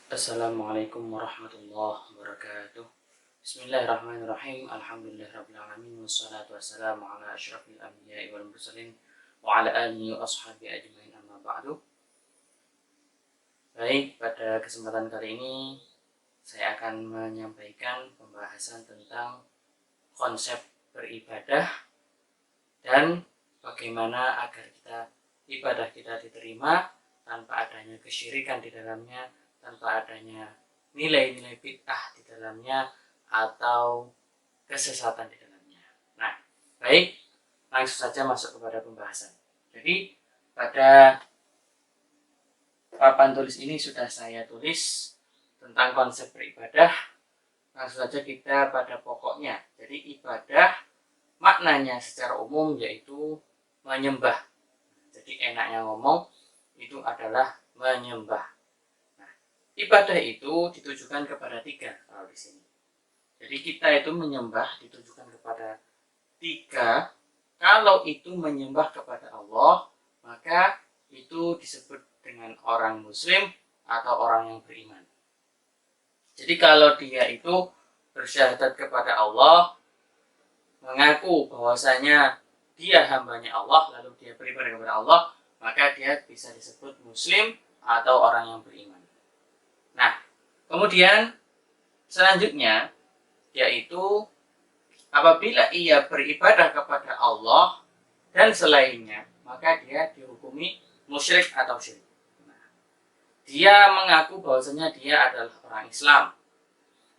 Assalamualaikum warahmatullahi wabarakatuh. Bismillahirrahmanirrahim. Alhamdulillahirrabbilalamin. Wassalatu wassalamu ala asyrafil anbiya'i wal mursalin wa ala alihi wa ashabihi ajmain, amma ba'du. Baik, pada kesempatan kali ini saya akan menyampaikan pembahasan tentang konsep beribadah dan bagaimana agar ibadah kita diterima tanpa adanya kesyirikan di dalamnya, tanpa adanya nilai-nilai bid'ah di dalamnya atau kesesatan di dalamnya. Nah, baik, langsung saja masuk kepada pembahasan. Jadi, pada papan tulis ini sudah saya tulis tentang konsep beribadah. Langsung saja kita pada pokoknya. Jadi, ibadah maknanya secara umum yaitu menyembah. Jadi, enaknya ngomong itu adalah menyembah. Ibadah itu ditujukan kepada tiga kalau di sini. Jadi kita itu menyembah ditujukan kepada tiga. Kalau itu menyembah kepada Allah, maka itu disebut dengan orang muslim atau orang yang beriman. Jadi kalau dia itu bersyahadat kepada Allah, mengaku bahwasanya dia hambanya Allah, lalu dia beribadah kepada Allah, maka dia bisa disebut muslim atau orang yang beriman. Nah, kemudian selanjutnya yaitu apabila ia beribadah kepada Allah dan selainnya, maka dia dihukumi musyrik atau syirik. Nah, dia mengaku bahwasanya dia adalah orang Islam,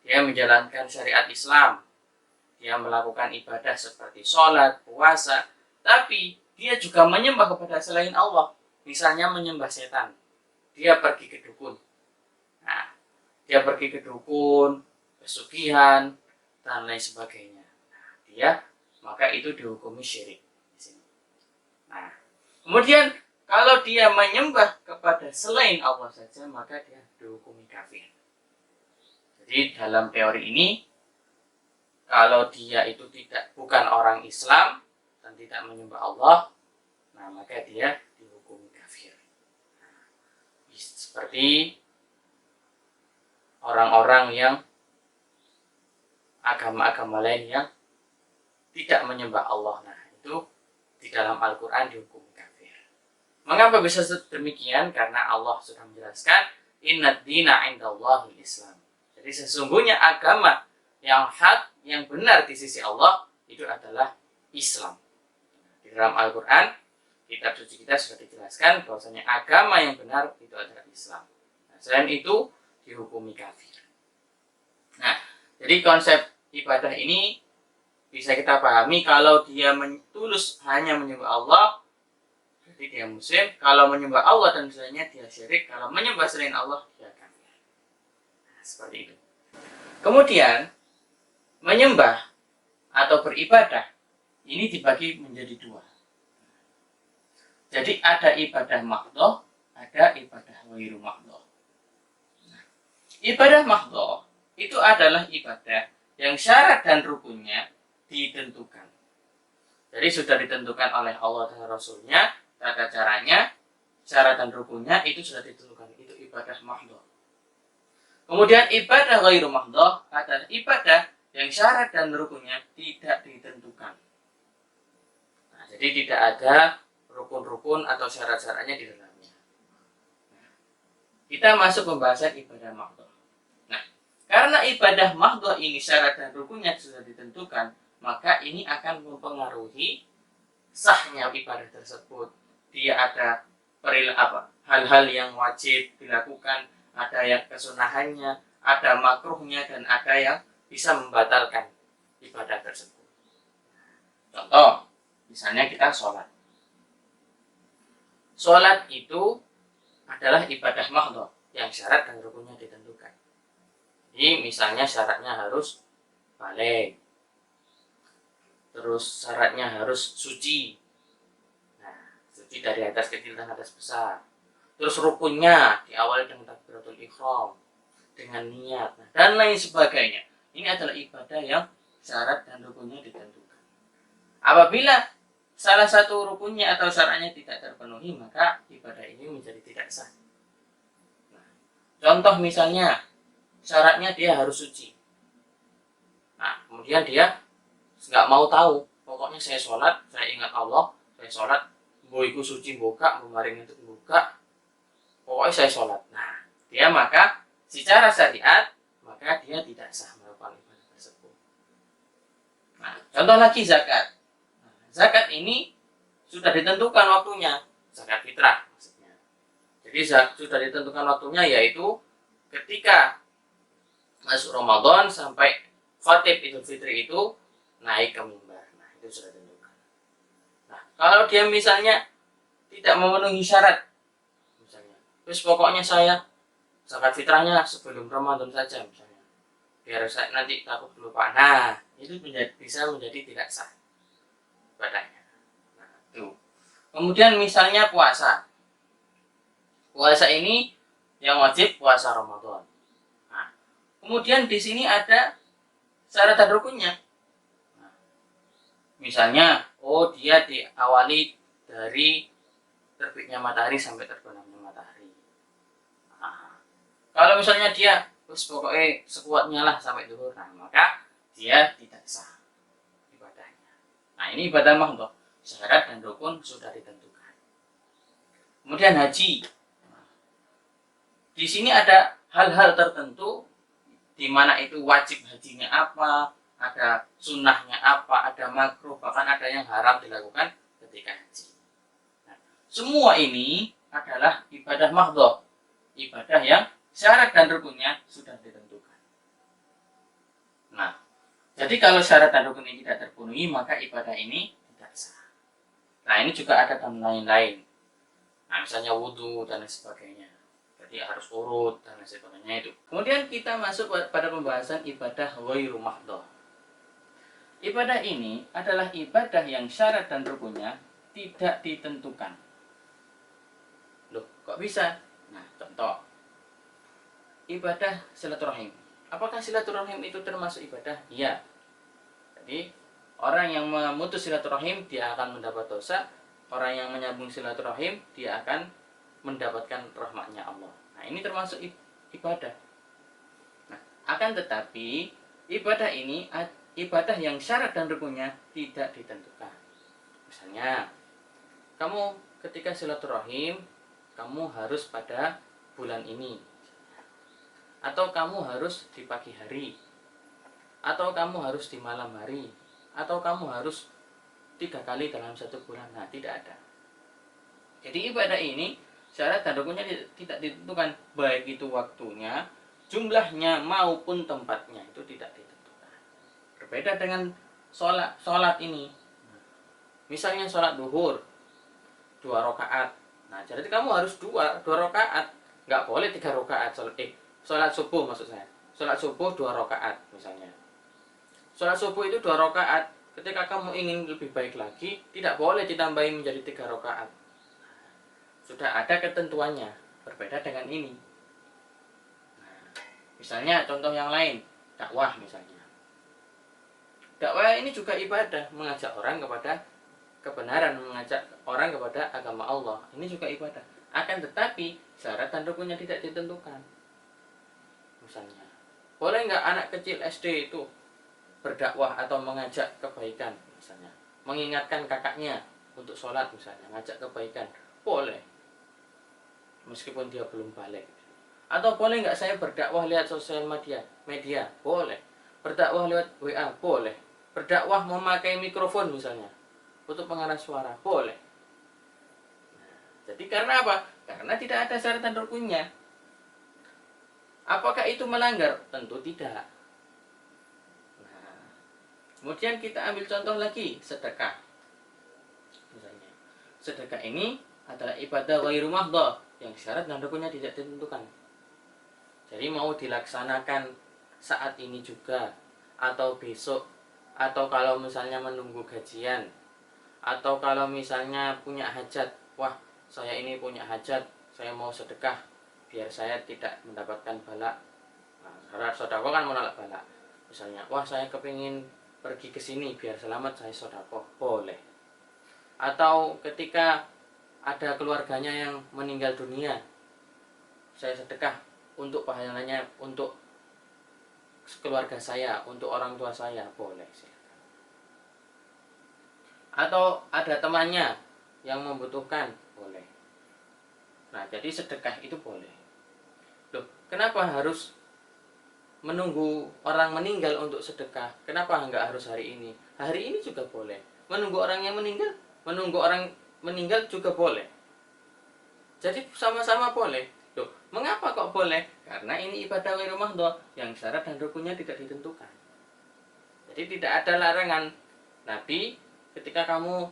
dia menjalankan syariat Islam, dia melakukan ibadah seperti sholat, puasa, tapi dia juga menyembah kepada selain Allah, misalnya menyembah setan. Dia pergi ke dukun. Nah, dia pergi ke dukun, pesugihan, dan lain sebagainya. Maka itu dihukumi syirik. Nah, kemudian kalau dia menyembah kepada selain Allah saja, maka dia dihukumi kafir. Jadi dalam teori ini, kalau dia itu bukan orang Islam dan tidak menyembah Allah, nah maka dia dihukumi kafir. Seperti orang-orang yang agama-agama lain yang tidak menyembah Allah. Nah, itu di dalam Al-Quran dihukum kafir. Mengapa bisa demikian? Karena Allah sudah menjelaskan, Innad dina indallahil Islam. Jadi sesungguhnya agama yang hak, yang benar di sisi Allah, itu adalah Islam. Di dalam Al-Quran, kitab suci kita sudah dijelaskan bahwasanya agama yang benar itu adalah Islam. Nah, selain itu dihukumi kafir. Nah, jadi konsep ibadah ini bisa kita pahami kalau dia tulus hanya menyembah Allah, berarti dia muslim. Kalau menyembah Allah dan selainnya dia syirik. Kalau menyembah selain Allah dia kafir. Nah, seperti itu. Kemudian menyembah atau beribadah ini dibagi menjadi dua. Jadi ada ibadah mahdhah, ada ibadah ghairu mahdhah. Nah, ibadah mahdhah itu adalah ibadah yang syarat dan rukunnya ditentukan. Jadi sudah ditentukan oleh Allah dan Rasulnya, tata caranya, syarat dan rukunnya itu sudah ditentukan. Itu ibadah mahdhah. Kemudian ibadah ghairu mahdhah adalah ibadah yang syarat dan rukunnya tidak ditentukan. Nah, jadi tidak ada rukun-rukun atau syarat-syaratnya di dalamnya. Nah, kita masuk pembahasan ibadah mahdhah. Nah, karena ibadah mahdhah ini syarat dan rukunnya sudah ditentukan, maka ini akan mempengaruhi sahnya ibadah tersebut. Dia ada hal-hal yang wajib dilakukan, ada yang kesunahannya, ada makruhnya, dan ada yang bisa membatalkan ibadah tersebut. Contoh, misalnya kita sholat. Sholat itu adalah ibadah mahdhah yang syarat dan rukunnya ditentukan. Jadi misalnya syaratnya harus baligh, terus syaratnya harus suci. Nah, suci dari atas kecil dan atas besar. Terus rukunnya diawali dengan takbiratul ihram, dengan niat, dan lain sebagainya. Ini adalah ibadah yang syarat dan rukunnya ditentukan. Apabila salah satu rukunnya atau syaratnya tidak terpenuhi, maka ibadah ini menjadi tidak sah. Nah, Contoh misalnya, syaratnya dia harus suci. Nah, kemudian dia nggak mau tahu, pokoknya saya sholat, saya ingat Allah, saya sholat, boiku suci buka, kemarin itu buka, pokoknya saya sholat. Nah, dia maka secara syariat, maka dia tidak sah melakukan ibadah tersebut. Nah, contoh lagi zakat. Nah, zakat ini sudah ditentukan waktunya, zakat fitrah maksudnya. Jadi sudah ditentukan waktunya, yaitu ketika masuk Ramadan sampai khatib Idul Fitri itu naik ke mimbar. Nah, itu sudah ditentukan. Nah, kalau dia misalnya tidak memenuhi syarat, misalnya, terus pokoknya saya zakat fitrahnya sebelum Ramadan saja misalnya, biar saya nanti takut lupa. Nah, itu bisa menjadi tidak sah ibadahnya. Nah, itu. Kemudian misalnya puasa. Puasa ini yang wajib puasa Ramadan. Nah, kemudian di sini ada syarat dan rukunnya. Nah, misalnya, oh dia diawali dari terbitnya matahari sampai terbenamnya matahari. Nah, kalau misalnya dia terus pokoknya sekuatnya lah sampai zuhur, nah maka dia tidak sah ibadahnya. Nah, ini ibadah mahdhah, syarat dan rukun sudah ditentukan. Kemudian haji. Di sini ada hal-hal tertentu di mana itu wajib hajinya apa, ada sunnahnya apa, ada makruh, bahkan ada yang haram dilakukan ketika haji. Nah, semua ini adalah ibadah mahdhah, ibadah yang syarat dan rukunnya sudah ditentukan. Nah, jadi kalau syarat dan rukun ini tidak terpenuhi, maka ibadah ini tidak sah. Nah, ini juga ada dan lain-lain. Nah, misalnya wudhu dan lain sebagainya. Jadi harus urut dan lain sebagainya itu. Kemudian kita masuk pada pembahasan ibadah ghairu mahdhah. Ibadah ini adalah ibadah yang syarat dan rukunnya tidak ditentukan. Loh, kok bisa? Nah, contoh. Ibadah silaturahim. Apakah silaturahim itu termasuk ibadah? Iya. Jadi, orang yang memutus silaturahim dia akan mendapat dosa. Orang yang menyambung silaturahim dia akan mendapatkan rahmatnya Allah. Nah, ini termasuk ibadah. Nah, akan tetapi ibadah ini ibadah yang syarat dan rukunnya tidak ditentukan. Misalnya, kamu ketika silaturahim, kamu harus pada bulan ini, atau kamu harus di pagi hari, atau kamu harus di malam hari, atau kamu harus 3 kali dalam 1 bulan. Nah, tidak ada. Jadi ibadah ini syarat dan rukunnya tidak ditentukan, baik itu waktunya, jumlahnya maupun tempatnya, itu tidak ditentukan. Berbeda dengan sholat ini. Misalnya sholat duhur 2 rakaat. Nah, jadi kamu harus 2 rakaat, nggak boleh 3 rakaat. Sholat subuh maksud saya. Sholat subuh 2 rakaat misalnya. Sholat subuh itu 2 rakaat. Ketika kamu ingin lebih baik lagi, tidak boleh ditambahin menjadi 3 rakaat. Sudah ada ketentuannya, berbeda dengan ini. Nah, misalnya contoh yang lain, dakwah misalnya. Dakwah ini juga ibadah, mengajak orang kepada kebenaran, mengajak orang kepada agama Allah. Ini juga ibadah. Akan tetapi syarat dan rukunnya tidak ditentukan. Misalnya, boleh nggak anak kecil SD itu berdakwah atau mengajak kebaikan misalnya, mengingatkan kakaknya untuk sholat misalnya, ngajak kebaikan, boleh. Meskipun dia belum balik. Atau boleh nggak saya berdakwah lewat sosial media? Boleh. Berdakwah lewat WA? Boleh. Berdakwah memakai mikrofon misalnya untuk pengarah suara? Boleh. Nah, jadi karena apa? Karena tidak ada syarat dan rukunnya. Apakah itu melanggar? Tentu tidak. Nah, kemudian kita ambil contoh lagi, sedekah. Misalnya, sedekah ini adalah ibadah ghairu mahdhah yang syarat dan rukunnya tidak ditentukan. Jadi mau dilaksanakan saat ini juga, atau besok, atau kalau misalnya menunggu gajian, atau kalau misalnya punya hajat, wah saya ini punya hajat, saya mau sedekah biar saya tidak mendapatkan bala. Nah, karena sedekah kan menolak bala. Misalnya, wah saya kepingin pergi ke sini biar selamat, saya sedekah, boleh. Atau ketika ada keluarganya yang meninggal dunia, saya sedekah untuk pahalanya untuk keluarga saya, untuk orang tua saya, boleh silakan. Atau ada temannya yang membutuhkan, boleh. Nah, jadi sedekah itu boleh. Loh, kenapa harus menunggu orang meninggal untuk sedekah? Kenapa enggak harus hari ini? Hari ini juga boleh. Menunggu orang yang meninggal, menunggu orang meninggal juga boleh. Jadi sama-sama boleh. Loh, mengapa kok boleh? Karena ini ibadah ghairu mahdhah yang syarat dan rukunnya tidak ditentukan. Jadi tidak ada larangan. Nabi, ketika kamu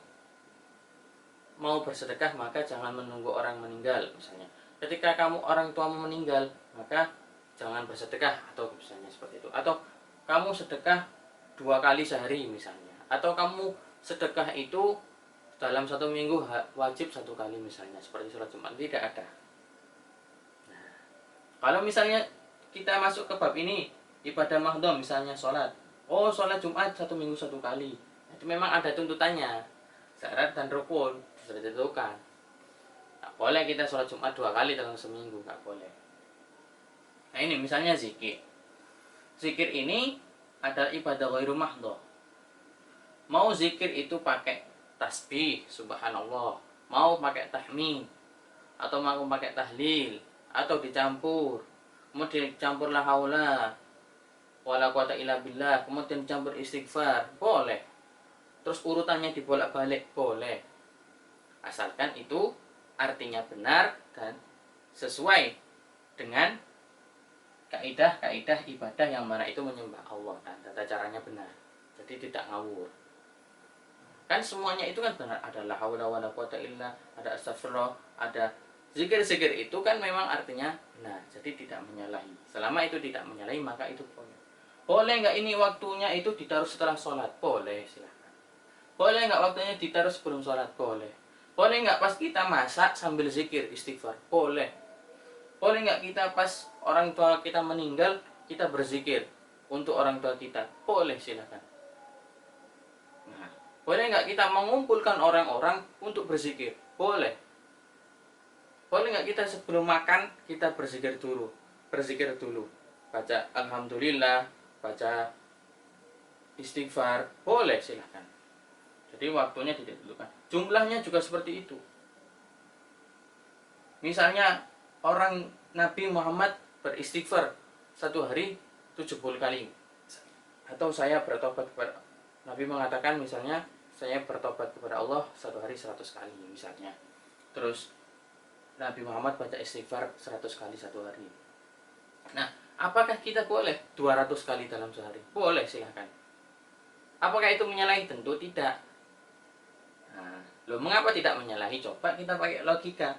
mau bersedekah maka jangan menunggu orang meninggal misalnya. Ketika kamu orang tuamu meninggal, maka jangan bersedekah atau misalnya seperti itu. Atau kamu sedekah 2 kali sehari misalnya. Atau kamu sedekah itu dalam 1 minggu wajib 1 kali misalnya, seperti sholat Jumat. Tidak ada. Nah, kalau misalnya kita masuk ke bab ini, ibadah mahdhah misalnya sholat. Oh, sholat Jumat 1 minggu 1 kali. Itu memang ada tuntutannya, syarat dan rukun sudah ditentukan. Nggak boleh kita sholat Jumat 2 kali dalam seminggu, nggak boleh. Nah ini misalnya zikir. Zikir ini adalah ibadah ghairu mahdhah. Mau zikir itu pakai tasbih, subhanallah, mau pakai tahmid, atau mau pakai tahlil, atau dicampur, kemudian dicampur la haula wala quwata illa billah, kemudian dicampur istighfar, boleh. Terus urutannya dibolak-balik, boleh. Asalkan itu artinya benar dan sesuai dengan kaidah-kaidah ibadah yang mana itu menyembah Allah dan tata caranya benar. Jadi tidak ngawur. Kan semuanya itu kan benar, ada la haula wala quwata illa, ada astagfirullah, ada zikir-zikir itu kan memang artinya benar. Jadi tidak menyalahi. Selama itu tidak menyalahi maka itu boleh. Boleh nggak ini waktunya itu ditaruh setelah sholat? Boleh, silahkan. Boleh nggak waktunya ditaruh sebelum sholat? Boleh. Boleh nggak pas kita masak sambil zikir istighfar? Boleh. Boleh nggak kita pas orang tua kita meninggal kita berzikir untuk orang tua kita? Boleh, silahkan. Nah, boleh nggak kita mengumpulkan orang-orang untuk berzikir? Boleh. Boleh nggak kita sebelum makan kita berzikir dulu? Berzikir dulu. Baca alhamdulillah, baca istighfar, boleh, silahkan. Jadi waktunya tidak ditentukan. Jumlahnya juga seperti itu. Misalnya orang Nabi Muhammad beristighfar 1 hari 70 kali. Atau saya bertobat kepada Nabi mengatakan misalnya saya bertobat kepada Allah 1 hari 100 kali misalnya. Terus Nabi Muhammad baca istighfar 100 kali 1 hari. Nah, apakah kita boleh 200 kali dalam sehari? Boleh, silahkan. Apakah itu menyalahi? Tentu tidak. Nah, loh, mengapa tidak menyalahi? Coba kita pakai logika.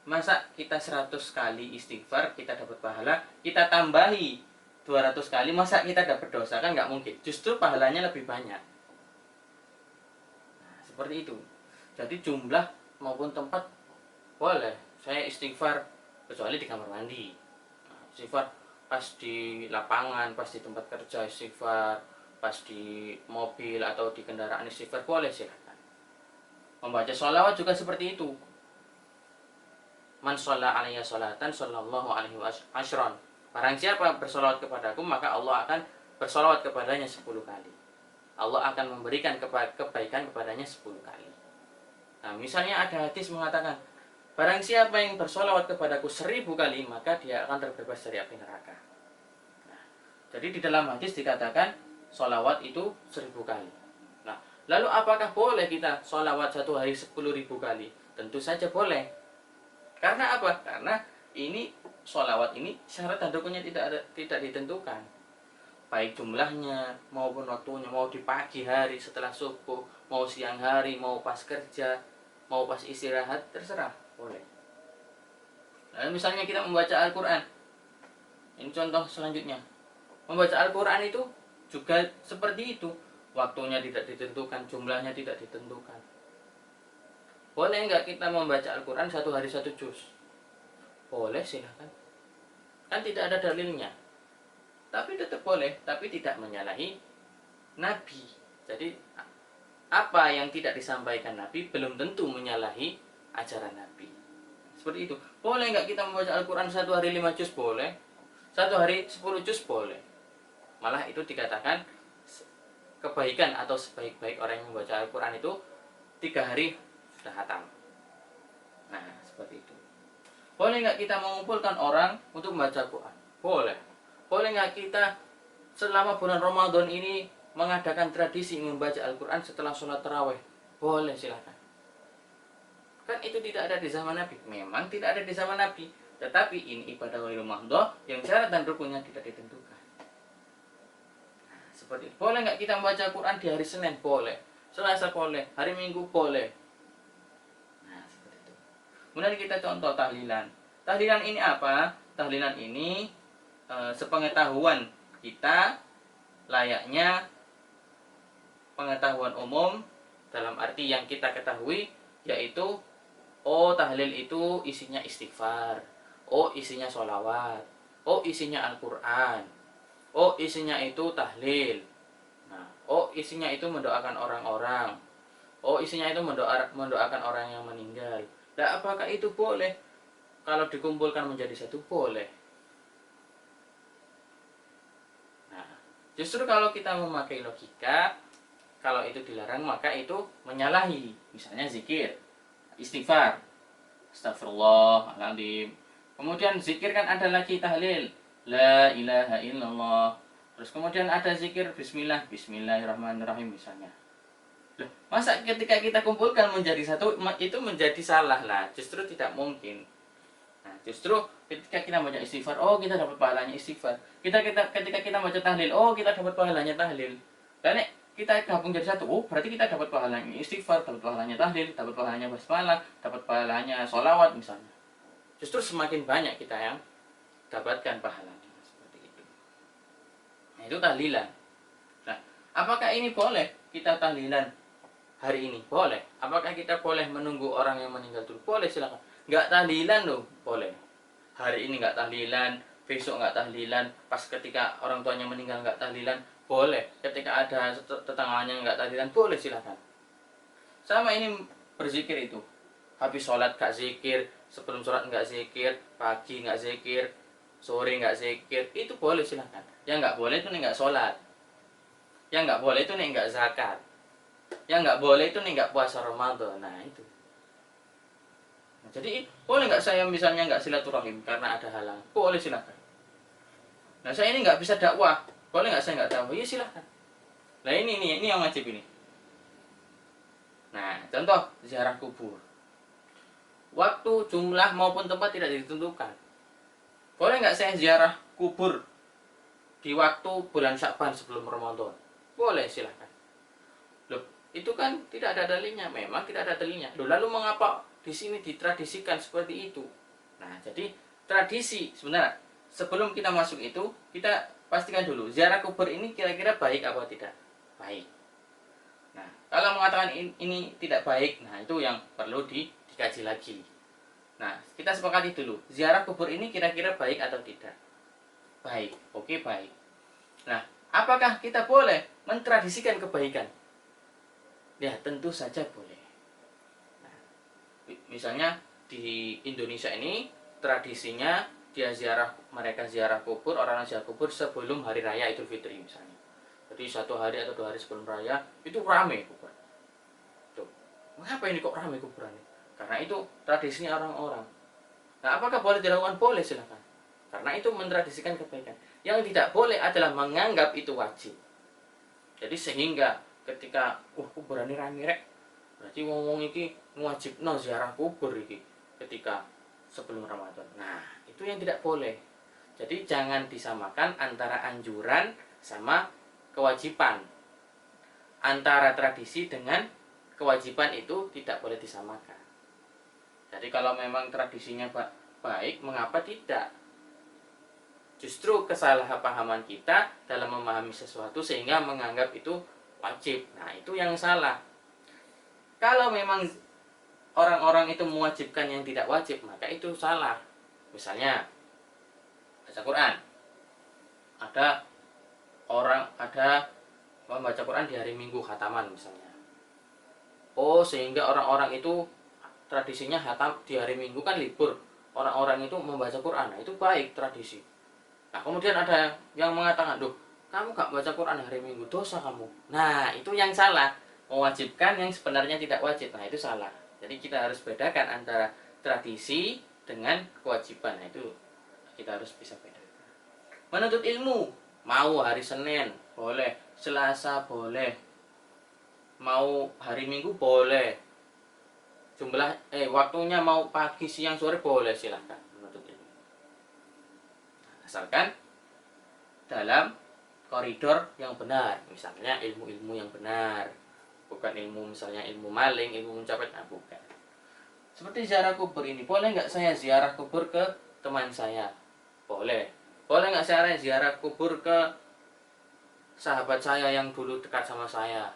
Masa kita 100 kali istighfar kita dapat pahala, kita tambahi 200 kali, masa kita dapat dosa? Kan nggak mungkin. Justru pahalanya lebih banyak. Nah, seperti itu. Jadi jumlah maupun tempat boleh. Saya istighfar kecuali di kamar mandi. Nah, istighfar pas di lapangan, pas di tempat kerja istighfar, pas di mobil atau di kendaraan istighfar, boleh, silahkan. Membaca sholawat juga seperti itu. Man sholla alaiya sholatan sallallahu alaihi wasyron. Barang siapa bersolawat kepadaku maka Allah akan bersolawat kepadanya 10 kali. Allah akan memberikan kebaikan kepadanya 10 kali. Nah, misalnya ada hadis mengatakan barang siapa yang bersolawat kepadaku 1000 kali maka dia akan terbebas dari api neraka. Nah, jadi di dalam hadis dikatakan solawat itu 1000 kali. Nah, lalu apakah boleh kita solawat 1 hari 10.000 kali? Tentu saja boleh. Karena apa? Karena ini sholawat ini syarat dan rukunnya tidak ditentukan. Baik jumlahnya maupun waktunya, mau di pagi hari setelah subuh, mau siang hari, mau pas kerja, mau pas istirahat, terserah, boleh. Lalu misalnya kita membaca Al-Quran. Ini contoh selanjutnya. Membaca Al-Quran itu juga seperti itu. Waktunya tidak ditentukan, jumlahnya tidak ditentukan. Boleh nggak kita membaca Al-Quran 1 hari 1 juz? Boleh, silahkan. Kan tidak ada dalilnya. Tapi tetap boleh, tapi tidak menyalahi Nabi. Jadi apa yang tidak disampaikan Nabi belum tentu menyalahi ajaran Nabi. Seperti itu. Boleh nggak kita membaca Al-Quran 1 hari 5 juz? Boleh. Satu hari 10 juz boleh. Malah itu dikatakan kebaikan atau sebaik-baik orang yang membaca Al-Quran itu 3 hari sudah hatam. Nah, seperti itu. Boleh nggak kita mengumpulkan orang untuk membaca Quran? Boleh. Boleh nggak kita selama bulan Ramadan ini mengadakan tradisi membaca Al-Quran setelah sholat taraweh? Boleh, silakan. Kan itu tidak ada di zaman Nabi. Memang tidak ada di zaman Nabi. Tetapi ini ibadah ghairul mahdhah yang syarat dan rukunnya tidak ditentukan. Nah, seperti itu. Boleh nggak kita membaca Quran di hari Senin? Boleh. Selasa boleh. Hari Minggu boleh. Nah, seperti itu. Kemudian kita contoh tahlilan. Tahlilan ini apa? Tahlilan ini sepengetahuan kita layaknya pengetahuan umum dalam arti yang kita ketahui, yaitu oh tahlil itu isinya istighfar, oh isinya sholawat, oh isinya Al-Quran, oh isinya itu tahlil, nah, oh isinya itu mendoakan orang-orang, oh isinya itu mendoakan orang yang meninggal. Nah, apakah itu boleh? Kalau dikumpulkan menjadi satu boleh. Nah, justru kalau kita memakai logika, kalau itu dilarang maka itu menyalahi. Misalnya zikir, istighfar, astagfirullahaladzim. Kemudian zikir kan ada lagi tahlil, la ilaha illallah. Terus kemudian ada zikir bismillah, bismillahirrahmanirrahim misalnya. Loh, masa ketika kita kumpulkan menjadi satu itu menjadi salah lah? Justru tidak mungkin. Nah, justru ketika kita baca istighfar, oh kita dapat pahalanya istighfar. Ketika kita baca tahlil, oh kita dapat pahalanya tahlil. Dan kita gabung jadi satu, oh berarti kita dapat pahalanya istighfar, dapat pahalanya tahlil, dapat pahalanya basmalah, dapat pahalanya sholawat misalnya. Justru semakin banyak kita yang dapatkan pahalanya seperti itu. Nah, itu tahlilan. Nah, apakah ini boleh kita tahlilan hari ini? Boleh. Apakah kita boleh menunggu orang yang meninggal dulu? Boleh, silakan. Nggak tahlilan loh, boleh. Hari ini nggak tahlilan, besok nggak tahlilan, pas ketika orang tuanya meninggal nggak tahlilan, boleh. Ketika ada tetangganya nggak tahlilan, boleh, silakan. Sama ini berzikir itu. Habis sholat nggak zikir, sebelum sholat nggak zikir, pagi nggak zikir, sore nggak zikir, itu boleh, silakan. Yang nggak boleh itu nih nggak sholat. Yang nggak boleh itu nih nggak zakat. Yang nggak boleh itu nih nggak puasa Ramadan. Nah itu. Jadi boleh nggak saya misalnya nggak silaturahim karena ada halang? Boleh, silakan. Nah saya ini nggak bisa dakwah, boleh nggak saya nggak dakwah? Ya silakan. Nah ini yang wajib ini. Nah contoh ziarah kubur. Waktu, jumlah maupun tempat tidak ditentukan. Boleh nggak saya ziarah kubur di waktu bulan Sya'ban sebelum Ramadan? Boleh, silakan. Loh, itu kan tidak ada dalilnya. Memang tidak ada dalilnya. Loh, lalu mengapa di sini ditradisikan seperti itu? Nah, jadi tradisi sebenarnya sebelum kita masuk itu kita pastikan dulu ziarah kubur ini kira-kira baik apa tidak baik. Nah, kalau mengatakan ini tidak baik, nah itu yang perlu dikaji lagi. Nah, kita sepakati dulu ziarah kubur ini kira-kira baik atau tidak baik. Oke, baik. Nah, apakah kita boleh mentradisikan kebaikan? Ya, tentu saja boleh. Misalnya di Indonesia ini tradisinya mereka ziarah kubur, orang ziarah kubur sebelum hari raya Idul Fitri misalnya. Jadi 1 hari atau 2 hari sebelum raya itu rame kubur. Tuh, mengapa ini kok rame kuburan? Karena itu tradisinya orang-orang. Nah, apakah boleh dilakukan? Boleh, silakan. Karena itu mentradisikan kebaikan. Yang tidak boleh adalah menganggap itu wajib. Jadi sehingga ketika kuburan ini rame rek, berarti ngomong iki wajibno ziarah kubur iki ketika sebelum Ramadan. Nah, itu yang tidak boleh. Jadi jangan disamakan antara anjuran sama kewajiban. Antara tradisi dengan kewajiban itu tidak boleh disamakan. Jadi kalau memang tradisinya baik, mengapa tidak? Justru kesalahpahaman kita dalam memahami sesuatu sehingga menganggap itu wajib. Nah, itu yang salah. Kalau memang orang-orang itu mewajibkan yang tidak wajib, maka itu salah. Misalnya baca Quran. Ada membaca Quran di hari Minggu khataman misalnya. Oh, sehingga orang-orang itu tradisinya khatam di hari Minggu kan libur. Orang-orang itu membaca Quran. Nah, itu baik tradisi. Nah, kemudian ada yang mengatakan, "Duh, kamu gak baca Quran hari Minggu, dosa kamu." Nah, itu yang salah. Mewajibkan yang sebenarnya tidak wajib. Nah, itu salah. Jadi kita harus bedakan antara tradisi dengan kewajiban. Nah, itu kita harus bisa bedakan. Menuntut ilmu, mau hari Senin, boleh. Selasa, boleh. Mau hari Minggu, boleh. Waktunya mau pagi, siang, sore, boleh, silahkan menuntut ilmu. Asalkan dalam koridor yang benar, misalnya ilmu-ilmu yang benar, bukan ilmu misalnya ilmu maling, ilmu mencopet, nah bukan. Seperti ziarah kubur ini, boleh nggak saya ziarah kubur ke teman saya? Boleh. Boleh nggak saya ziarah kubur ke sahabat saya yang dulu dekat sama saya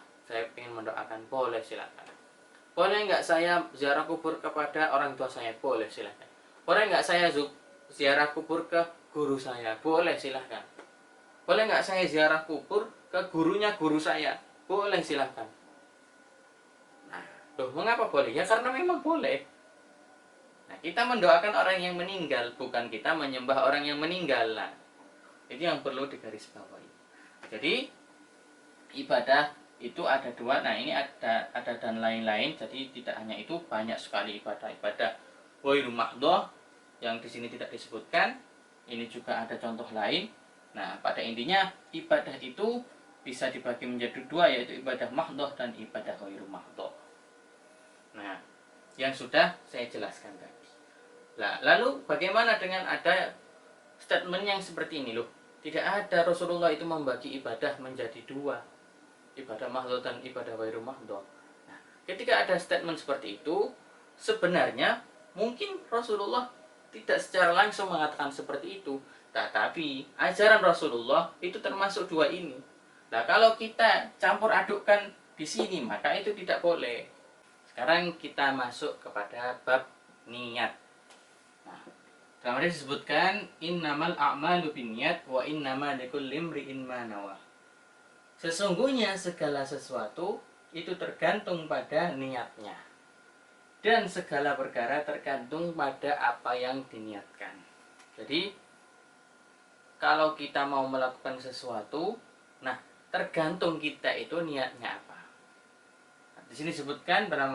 ingin mendoakan? Boleh, silakan. Boleh nggak saya ziarah kubur kepada orang tua saya? Boleh, silakan. Boleh nggak saya ziarah kubur ke guru saya? Boleh, silakan. Boleh nggak saya ziarah kubur ke gurunya guru saya? Boleh, silahkan. Nah, loh, mengapa boleh? Ya karena memang boleh. Nah, kita mendoakan orang yang meninggal, bukan kita menyembah orang yang meninggal. Nah, itu yang perlu digarisbawahi. Jadi, ibadah itu ada dua. Nah, ini ada dan lain-lain. Jadi tidak hanya itu, banyak sekali ibadah-ibadah ghairu mahdhah yang di sini tidak disebutkan. Ini juga ada contoh lain. Nah, pada intinya ibadah itu bisa dibagi menjadi dua, yaitu ibadah mahdhah dan ibadah ghairu mahdhah. Nah, yang sudah saya jelaskan tadi. Nah, lalu bagaimana dengan ada statement yang seperti ini loh? Tidak ada Rasulullah itu membagi ibadah menjadi dua, ibadah mahdhah dan ibadah ghairu mahdhah. Nah, ketika ada statement seperti itu, sebenarnya mungkin Rasulullah tidak secara langsung mengatakan seperti itu, tetapi ajaran Rasulullah itu termasuk dua ini. Nah, kalau kita campur adukkan di sini, maka itu tidak boleh. Sekarang kita masuk kepada bab niat. Nah, dalam hadis disebutkan innamal a'malu binniyat wa innama likulli imri'in ma nawah. Sesungguhnya segala sesuatu itu tergantung pada niatnya. Dan segala perkara tergantung pada apa yang diniatkan. Jadi, kalau kita mau melakukan sesuatu, nah tergantung kita itu niatnya apa. Nah, di sini disebutkan dalam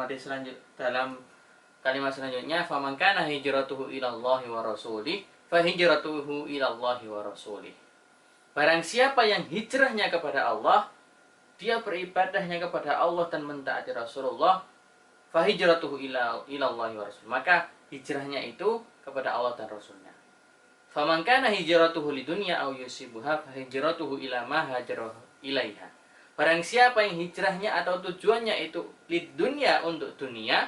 kalimat selanjutnya, faman kana hijratuhu ilallahi wa rasulih, fa hijratuhu ilallahi wa rasulih. Barang siapa yang hijrahnya kepada Allah, dia beribadahnya kepada Allah dan mentaati Rasulullah, fa hijratuhu ilallahi wa rasulih. Maka hijrahnya itu kepada Allah dan Rasulnya. Faman kana hijratuhu lidunya aw yusibuha fa hijratuhu ila ma hajara ilaiha. Barang siapa yang hijrahnya atau tujuannya itu lidunya, untuk dunia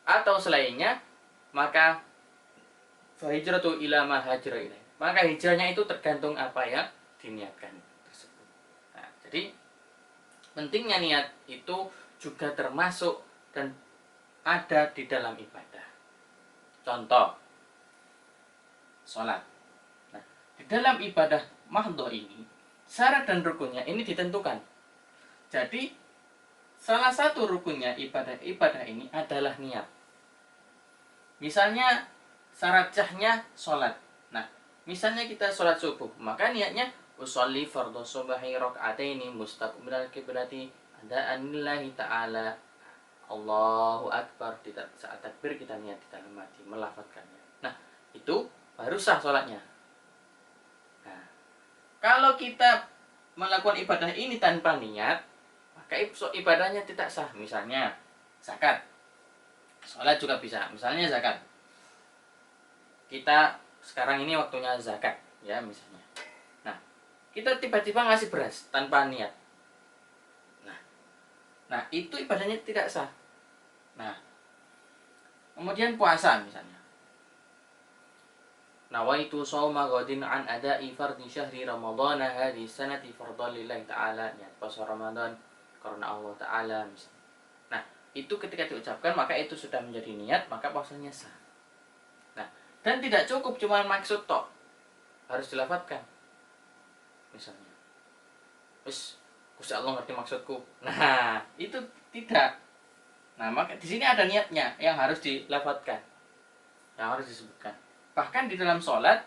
atau selainnya, maka fa hijratuhu ila ma hajara ilaiha. Maka hijrahnya itu tergantung apa yang diniatkan tersebut. Nah, jadi pentingnya niat itu juga termasuk dan ada di dalam ibadah. Contoh, sholat. Nah, di dalam ibadah mahdhah ini, syarat dan rukunnya ini ditentukan. Jadi, salah satu rukunnya ibadah ini adalah niat. Misalnya, syarat sahnya sholat. Nah, misalnya kita sholat subuh, maka niatnya usolli fardhu subhi raka'ataini mustaqbilal qiblati ada'anillahi ta'ala. Allahu Akbar. Saat takbir kita niat di dalam hati, melafadzkannya. Nah, itu baru sah sholatnya. Nah, kalau kita melakukan ibadah ini tanpa niat, maka ibadahnya tidak sah. Misalnya zakat, sholat juga bisa. Misalnya zakat, kita sekarang ini waktunya zakat, ya misalnya. Nah, kita tiba-tiba ngasih beras tanpa niat. Nah, itu ibadahnya tidak sah. Nah, kemudian puasa misalnya. Nawaitu shauma ghadin an ada'i fardhi syahri ramadhana hadhihi sanati fardhan lillahi ta'ala. Niat puasa Ramadan karena Allah Ta'ala misalnya. Nah, itu ketika diucapkan maka itu sudah menjadi niat, maka puasanya sah. Nah, dan tidak cukup cuma maksud tok, harus dilafadzkan. Misalnya, Gusti Allah ngerti maksudku. Nah, itu tidak. Nah, maka di sini ada niatnya yang harus dilafadzkan, yang harus disebutkan. Bahkan di dalam sholat,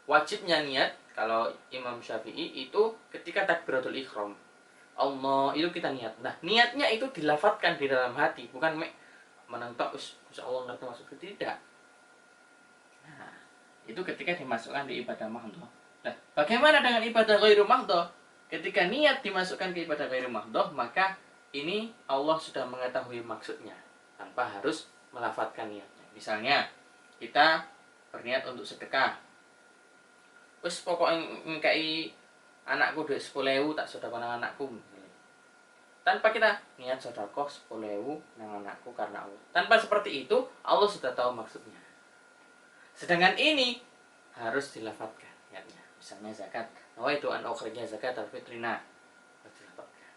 wajibnya niat kalau Imam Syafi'i itu ketika takbiratul ihram. Allah itu kita niat. Nah, niatnya itu dilafatkan di dalam hati, bukan menentok Allah ngerti maksud tidak. Nah, itu ketika dimasukkan di ibadah mahdhah. Nah, bagaimana dengan ibadah ghairu mahdhah? Ketika niat dimasukkan ke ibadah ghairu mahdhah, maka ini Allah sudah mengetahui maksudnya tanpa harus melafatkan niatnya. Misalnya, kita berniat untuk sedekah. Terus pokoknya ngkai anakku duit 10.000 tak sedekah nang anakku. Tanpa kita niat sedekah 10.000 nang anakku karena Allah. Tanpa seperti itu, Allah sudah tahu maksudnya. Sedangkan ini harus dilafatkan niatnya. Misalnya zakat, nawaitu an ukhrija zakat al-fitrina. Harus dilafatkan.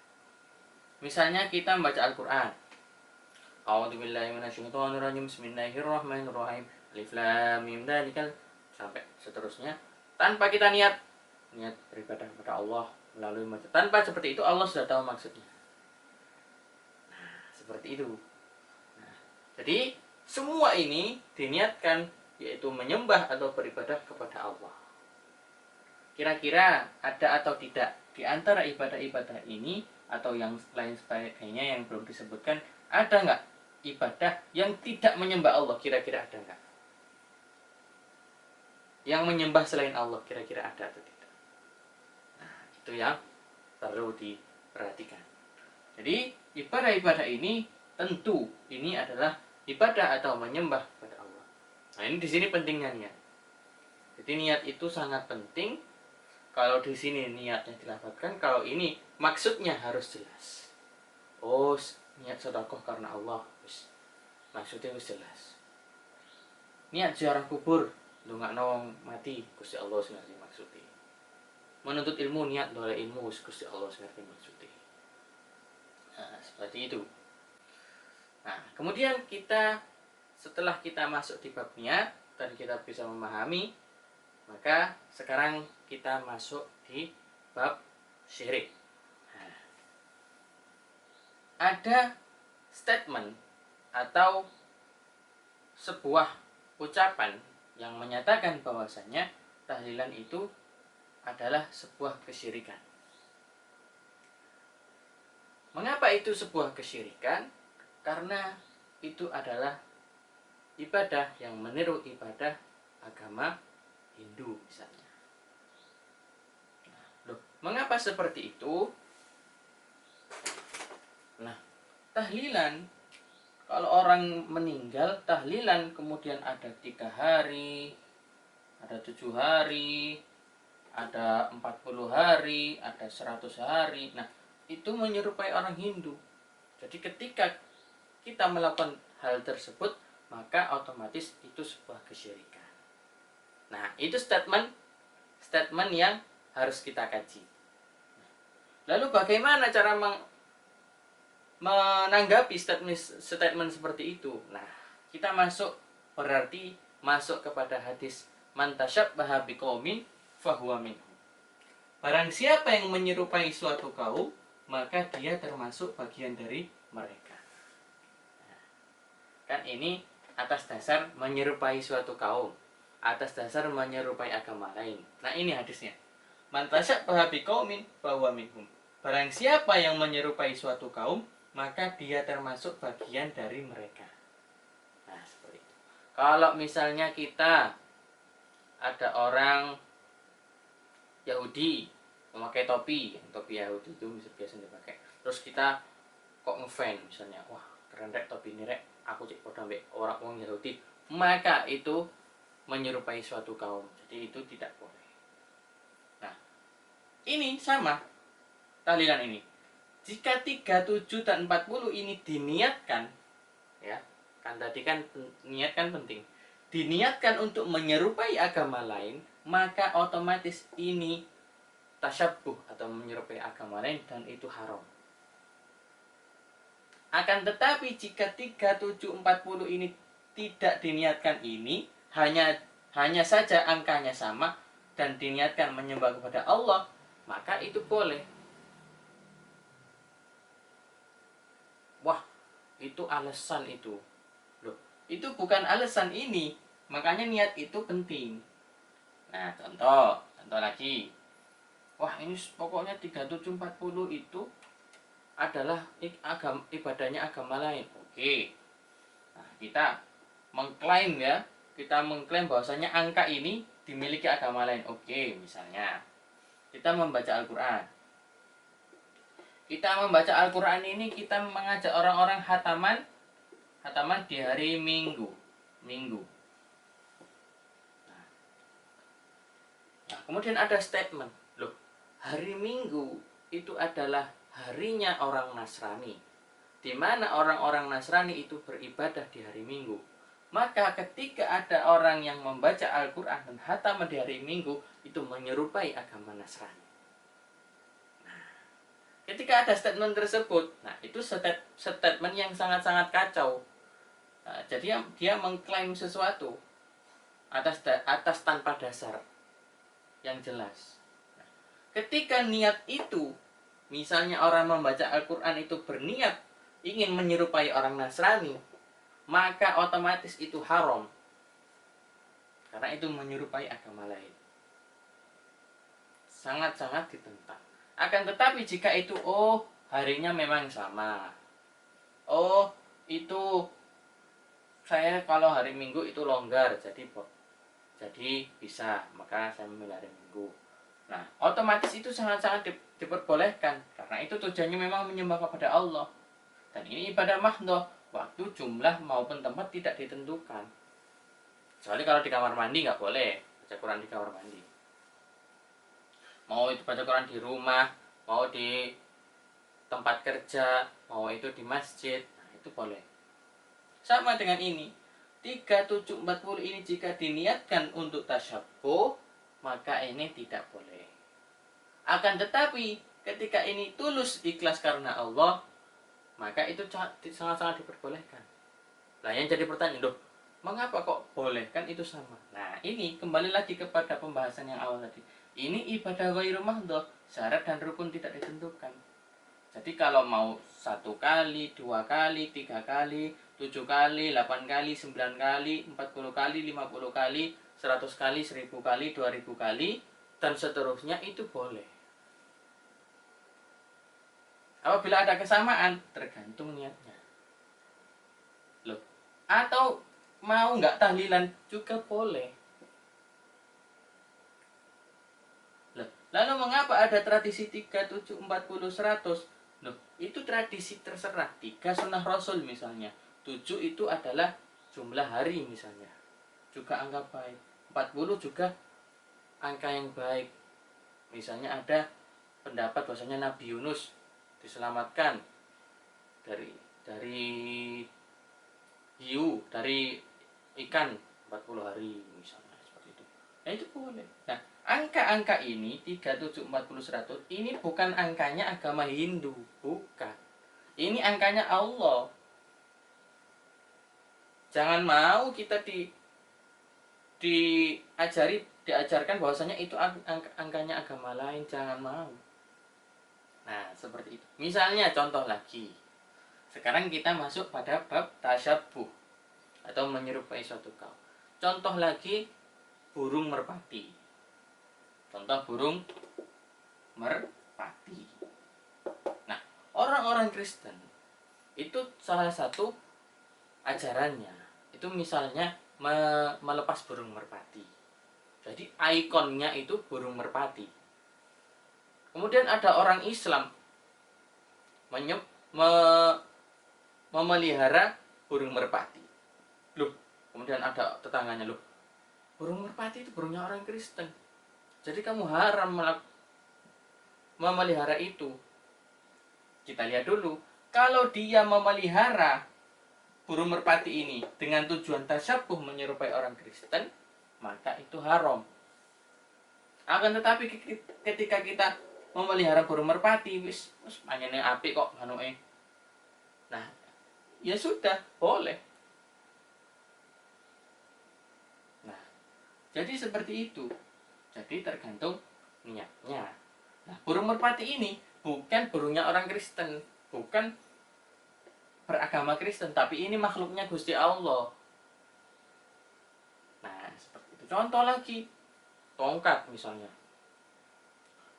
Misalnya kita membaca Al-Qur'an. A'udzubillahi minasyaitonir rajim. Bismillahirrahmanirrahim. Alif lam mim dzalikal sampai seterusnya. Tanpa kita niat beribadah kepada Allah melalui membaca. Tanpa seperti itu Allah sudah tahu maksudnya. Nah, seperti itu. Nah, jadi semua ini diniatkan, yaitu menyembah atau beribadah kepada Allah. Kira-kira ada atau tidak di antara ibadah-ibadah ini atau yang lain sebagainya yang belum disebutkan, ada nggak ibadah yang tidak menyembah Allah? Kira-kira ada nggak? Yang menyembah selain Allah, kira-kira ada atau tidak? Nah, itu yang perlu diperhatikan. Jadi ibadah-ibadah ini tentu ini adalah ibadah atau menyembah kepada Allah. Nah, ini di sini pentingnya niat. Jadi niat itu sangat penting. Kalau di sini niatnya dilafadzkan, kalau ini maksudnya harus jelas. Oh, niat sedekah karena Allah, maksudnya harus jelas. Niat ziarah kubur, ndongakno mati, Gusti Allah sing ngerti maksudnya. Menuntut ilmu, niat doleh ilmu, Gusti Allah sing ngerti maksudnya. Nah, seperti itu. Nah, kemudian setelah kita masuk di bab niat dan kita bisa memahami, maka sekarang kita masuk di bab syirik. Nah, ada statement atau sebuah ucapan yang menyatakan bahwasanya tahlilan itu adalah sebuah kesyirikan. Mengapa itu sebuah kesyirikan? Karena itu adalah ibadah yang meniru ibadah agama Hindu misalnya. Loh, mengapa seperti itu? Nah, tahlilan, kalau orang meninggal, tahlilan kemudian ada 3 hari, ada 7 hari, ada 40 hari, ada 100 hari. Nah, itu menyerupai orang Hindu. Jadi ketika kita melakukan hal tersebut, maka otomatis itu sebuah kesyirikan. Nah, itu statement yang harus kita kaji. Lalu bagaimana cara menanggapi statement seperti itu? Nah, kita berarti masuk kepada hadis man tasyabbaha biqaumin fahuwa minhum. Barang siapa yang menyerupai suatu kaum, maka dia termasuk bagian dari mereka. Nah, kan ini atas dasar menyerupai suatu kaum, atas dasar menyerupai agama lain. Nah, ini hadisnya. Man tasyabbaha biqaumin fahuwa minhum. Barang siapa yang menyerupai suatu kaum, maka dia termasuk bagian dari mereka. Nah, seperti itu. Kalau misalnya kita ada orang Yahudi memakai topi Yahudi itu biasa dipakai. Terus kita kok ngefan misalnya, wah keren rek topi ini rek, aku cek padha mbek orang Yahudi, maka itu menyerupai suatu kaum. Jadi itu tidak boleh. Nah, ini sama tahlilan ini. Jika 37 dan 40 ini diniatkan, ya, kan tadi kan niat kan penting. Diniatkan untuk menyerupai agama lain, maka otomatis ini tasyabbuh atau menyerupai agama lain dan itu haram. Akan tetapi jika 3740 ini tidak diniatkan ini, hanya saja angkanya sama dan diniatkan menyembah kepada Allah, maka itu boleh. Wah, itu alasan itu. Loh, itu bukan alasan ini. Makanya niat itu penting. Nah, contoh lagi. Wah, ini pokoknya 3740 itu adalah ibadahnya agama lain. Oke. Nah, kita mengklaim ya, kita mengklaim bahwasanya angka ini dimiliki agama lain. Oke, misalnya kita membaca Al-Qur'an. Kita membaca Al-Qur'an ini kita mengajak orang-orang hataman di hari Minggu. Nah, kemudian ada statement, loh, hari Minggu itu adalah harinya orang Nasrani, di mana orang-orang Nasrani itu beribadah di hari Minggu. Maka ketika ada orang yang membaca Al-Quran dan hatam di hari Minggu, itu menyerupai agama Nasrani. Nah, ketika ada statement tersebut, nah itu statement yang sangat-sangat kacau. Nah, jadi dia mengklaim sesuatu atas tanpa dasar yang jelas. Nah, ketika niat itu, misalnya orang membaca Al-Quran itu berniat ingin menyerupai orang Nasrani, maka otomatis itu haram, karena itu menyerupai agama lain. Sangat-sangat ditentang. Akan tetapi jika itu, harinya memang sama, itu saya kalau hari Minggu itu longgar, jadi bisa, maka saya memilih hari Minggu. Nah, otomatis itu sangat-sangat diperbolehkan, karena itu tujuannya memang menyembah kepada Allah. Dan ini ibadah mahdoh, waktu, jumlah maupun tempat tidak ditentukan. Kecuali kalau di kamar mandi nggak boleh baca Quran di kamar mandi. Mau itu baca Quran di rumah, mau di tempat kerja, mau itu di masjid, nah itu boleh. Sama dengan ini, 3740 ini jika diniatkan untuk tasyabbuh, maka ini tidak boleh. Akan tetapi ketika ini tulus ikhlas karena Allah, maka itu sangat-sangat diperbolehkan. Nah, yang jadi pertanyaan, loh, mengapa kok boleh? Kan itu sama. Nah, ini kembali lagi kepada pembahasan yang awal tadi. Ini ibadah ghairu mahdhah, syarat dan rukun tidak ditentukan. Jadi kalau mau 1 kali, 2 kali, 3 kali, 7 kali, 8 kali, 9 kali, 40 kali, 50 kali, 100 kali, 1000 kali, 2000 kali, dan seterusnya itu boleh. Apabila ada kesamaan, tergantung niatnya. Loh, atau mau nggak tahlilan juga boleh. Lalu mengapa ada tradisi 37, 40, 100? Loh, itu tradisi terserah. 3 sunnah Rasul misalnya. 7 itu adalah jumlah hari misalnya. Juga angka baik. 40 juga angka yang baik. Misalnya ada pendapat bahwasanya Nabi Yunus diselamatkan dari hiu, dari ikan 40 hari misalnya, seperti itu. Nah, itu boleh. Nah, angka-angka ini 37, 40, 100 ini bukan angkanya agama Hindu, bukan. Ini angkanya Allah. Jangan mau kita diajarkan bahwasanya itu angkanya agama lain, jangan mau. Nah, seperti itu. Misalnya contoh lagi. Sekarang kita masuk pada bab tasyabbuh atau menyerupai suatu kaum. Contoh lagi burung merpati. Contoh burung merpati. Nah, orang-orang Kristen itu salah satu ajarannya itu misalnya melepas burung merpati. Jadi ikonnya itu burung merpati. Kemudian ada orang Islam memelihara burung merpati. Loh, kemudian ada tetangganya, loh, burung merpati itu burungnya orang Kristen, jadi kamu haram memelihara itu. Kita lihat dulu, kalau dia memelihara burung merpati ini dengan tujuan tasyabbuh menyerupai orang Kristen, maka itu haram. Akan tetapi ketika kita memelihara burung merpati, wis panjene apik kok manuke. Nah, ya sudah, boleh. Nah, jadi seperti itu. Jadi tergantung niatnya. Nah, burung merpati ini bukan burungnya orang Kristen, bukan beragama Kristen, tapi ini makhluknya Gusti Allah. Nah, seperti itu. Contoh lagi, tongkat misalnya.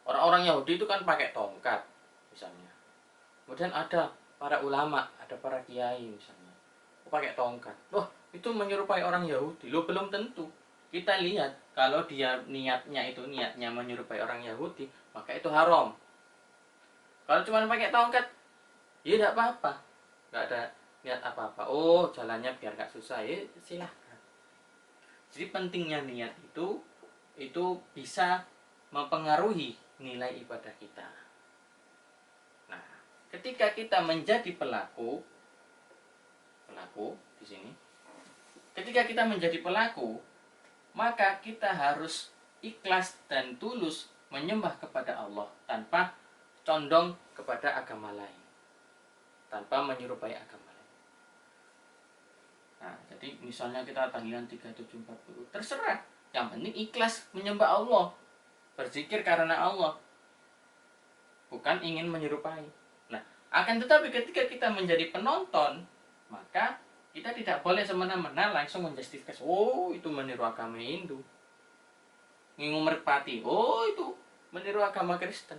Orang-orang Yahudi itu kan pakai tongkat misalnya. Kemudian ada para ulama, ada para kiai misalnya, pakai tongkat. Loh, itu menyerupai orang Yahudi. Loh, belum tentu. Kita lihat, kalau dia niatnya menyerupai orang Yahudi, maka itu haram. Kalau cuma pakai tongkat, ya tidak apa-apa, nggak ada niat apa-apa. Oh, jalannya biar nggak susah, ya silahkan. Jadi pentingnya niat itu bisa mempengaruhi nilai ibadah kita. Nah, ketika kita menjadi pelaku di sini, ketika kita menjadi pelaku, maka kita harus ikhlas dan tulus menyembah kepada Allah tanpa condong kepada agama lain, tanpa menyerupai agama lain. Nah, jadi misalnya kita tahlilan 3740, terserah. Yang penting ikhlas menyembah Allah, berzikir karena Allah, bukan ingin menyerupai. Nah, akan tetapi ketika kita menjadi penonton, maka kita tidak boleh semena-mena langsung menjustifikasi, oh itu meniru agama Hindu, ngingu merpati, oh itu meniru agama Kristen,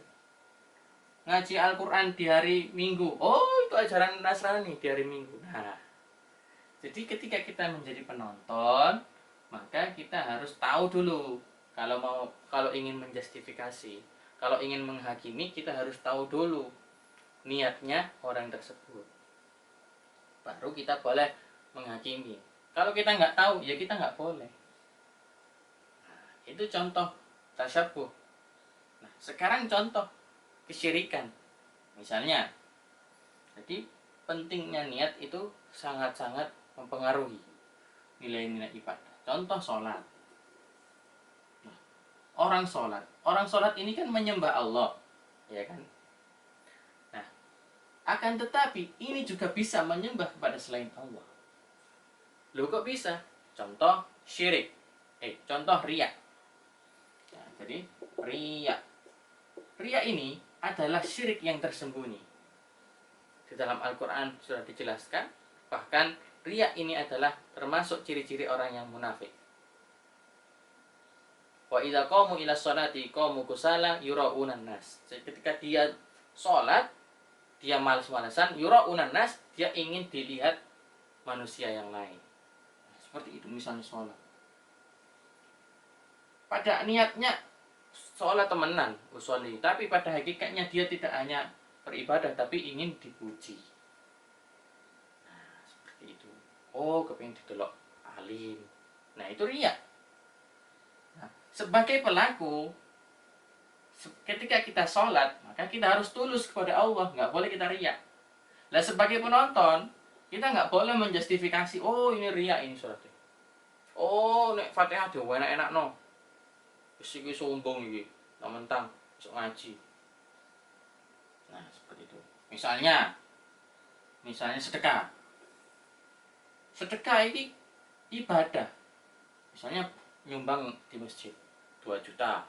ngaji Al-Quran di hari Minggu, oh itu ajaran Nasrani di hari Minggu. Nah, jadi ketika kita menjadi penonton, maka kita harus tahu dulu, kalau ingin menjustifikasi, kalau ingin menghakimi, kita harus tahu dulu niatnya orang tersebut, baru kita boleh menghakimi. Kalau kita nggak tahu, ya kita nggak boleh. Nah, itu contoh tasyabuh. Nah, sekarang contoh kesyirikan. Misalnya, jadi pentingnya niat itu sangat-sangat mempengaruhi nilai-nilai ibadah. Contoh sholat. Nah, orang sholat ini kan menyembah Allah, ya kan? Nah, akan tetapi ini juga bisa menyembah kepada selain Allah. Loh, kok bisa? Contoh syirik. Contoh riya. Nah, jadi riya. Riya ini adalah syirik yang tersembunyi. Di dalam Al-Quran sudah dijelaskan, bahkan riya ini adalah termasuk ciri-ciri orang yang munafik. Wa idza qamu ila sholati qamu kusala yura'unan nas. Jadi ketika dia sholat, dia malas-malasan, yura'unan nas, dia ingin dilihat manusia yang lain. Seperti itu misalnya sholat. Pada niatnya sholat temenan, usolli, tapi pada hakikatnya dia tidak hanya beribadah, tapi ingin dipuji. Nah, seperti itu. Oh, kepingin didelok alim. Nah, itu riya. Nah, sebagai pelaku, ketika kita sholat, maka kita harus tulus kepada Allah, nggak boleh kita riya. Nah, sebagai penonton, kita nggak boleh menjustifikasi, oh ini riya ini sholatnya. Oh, nek Fatihah dhewe enak-enak no. Wis iki sombong iki, mentang besok ngaji. Nah, seperti itu. Misalnya sedekah. Sedekah ini ibadah. Misalnya nyumbang di masjid 2 juta.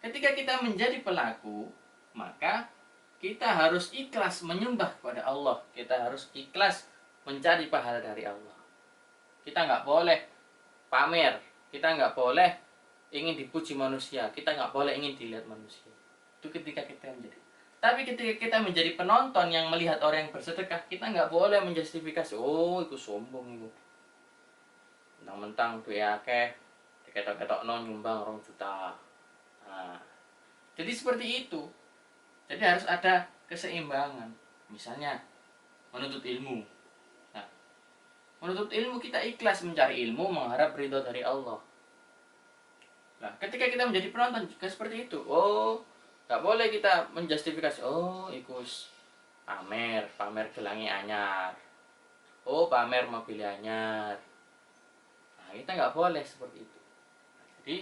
Ketika kita menjadi pelaku, maka kita harus ikhlas menyembah kepada Allah. Kita harus ikhlas mencari pahala dari Allah. Kita nggak boleh pamer, kita nggak boleh ingin dipuji manusia, kita nggak boleh ingin dilihat manusia. Itu ketika kita menjadi. Tapi ketika kita menjadi penonton yang melihat orang yang bersedekah, kita nggak boleh menjustifikasi, oh itu sombong itu, mentang-mentang duwe akeh, diketok-ketok nyumbang 2 juta. Nah, jadi seperti itu. Jadi harus ada keseimbangan. Misalnya menuntut ilmu. Menuntut ilmu, kita ikhlas mencari ilmu, mengharap ridho dari Allah. Nah, ketika kita menjadi penonton juga seperti itu. Oh, gak boleh kita menjustifikasi, oh ikus pamer gelangi anyar, oh pamer mobil anyar. Nah, kita gak boleh seperti itu. Jadi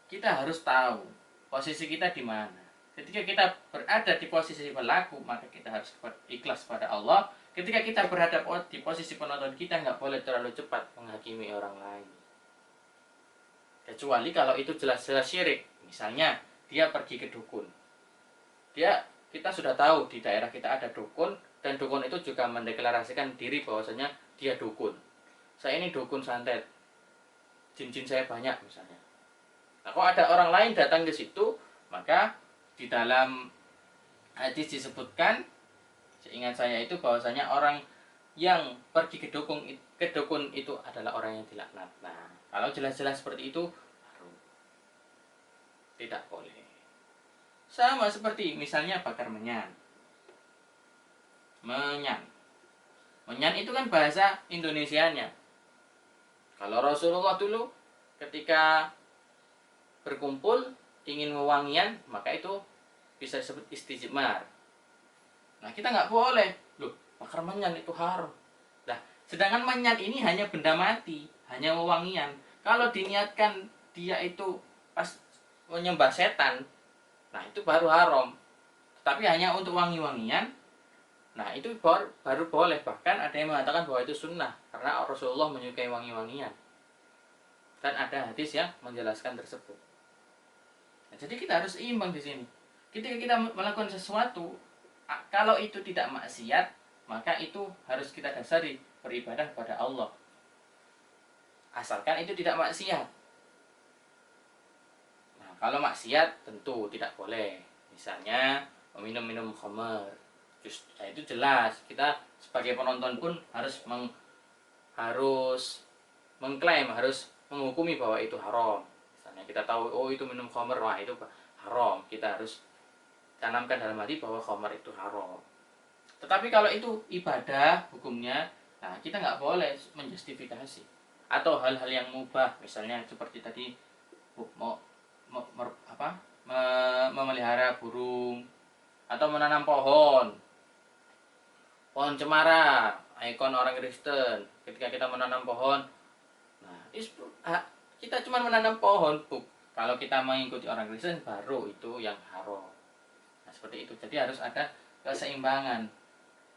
kita harus tahu posisi kita di mana. Ketika kita berada di posisi pelaku, maka kita harus ikhlas pada Allah. Ketika kita berada di posisi penonton, kita nggak boleh terlalu cepat menghakimi orang lain. Kecuali kalau itu jelas-jelas syirik. Misalnya, dia pergi ke dukun. Kita sudah tahu di daerah kita ada dukun, dan dukun itu juga mendeklarasikan diri bahwasanya dia dukun. Saya ini dukun santet. jin-jin saya banyak misalnya. Nah, kalau ada orang lain datang ke situ, maka di dalam hadis disebutkan, seingat saya itu bahwasanya orang yang pergi ke dukun itu adalah orang yang dilaknat. Nah, kalau jelas-jelas seperti itu baru tidak boleh. Sama seperti misalnya bakar menyan. Menyan. Menyan itu kan bahasa Indonesianya. Kalau Rasulullah dulu ketika berkumpul ingin wewangian, maka itu bisa disebut istijmar. Nah, kita nggak boleh. Loh, bakar menyan itu haram. Nah, sedangkan menyan ini hanya benda mati, hanya wewangian. Kalau diniatkan dia itu pas menyembah setan, nah itu baru haram. Tapi hanya untuk wangi-wangian, nah itu baru boleh. Bahkan ada yang mengatakan bahwa itu sunnah karena Rasulullah menyukai wangi-wangian. Dan ada hadis yang menjelaskan tersebut. Nah, jadi kita harus imbang di sini. Ketika kita melakukan sesuatu, kalau itu tidak maksiat, maka itu harus kita dasari beribadah kepada Allah. Asalkan itu tidak maksiat. Nah, kalau maksiat tentu tidak boleh. Misalnya meminum khamr. Nah, itu jelas. Kita sebagai penonton pun harus mengklaim, harus menghukumi bahwa itu haram. Misalnya kita tahu, oh itu minum khamr, wah itu haram. Kita harus tanamkan dalam hati bahwa khamr itu haram. Tetapi kalau itu ibadah hukumnya, nah kita nggak boleh menjustifikasi. Atau hal-hal yang mubah, misalnya seperti tadi memelihara burung atau menanam pohon cemara, ikon orang Kristen. Ketika kita menanam pohon, nah kita cuma menanam pohon, kalau kita mengikuti orang Kristen baru itu yang haram. Nah, seperti itu. Jadi harus ada keseimbangan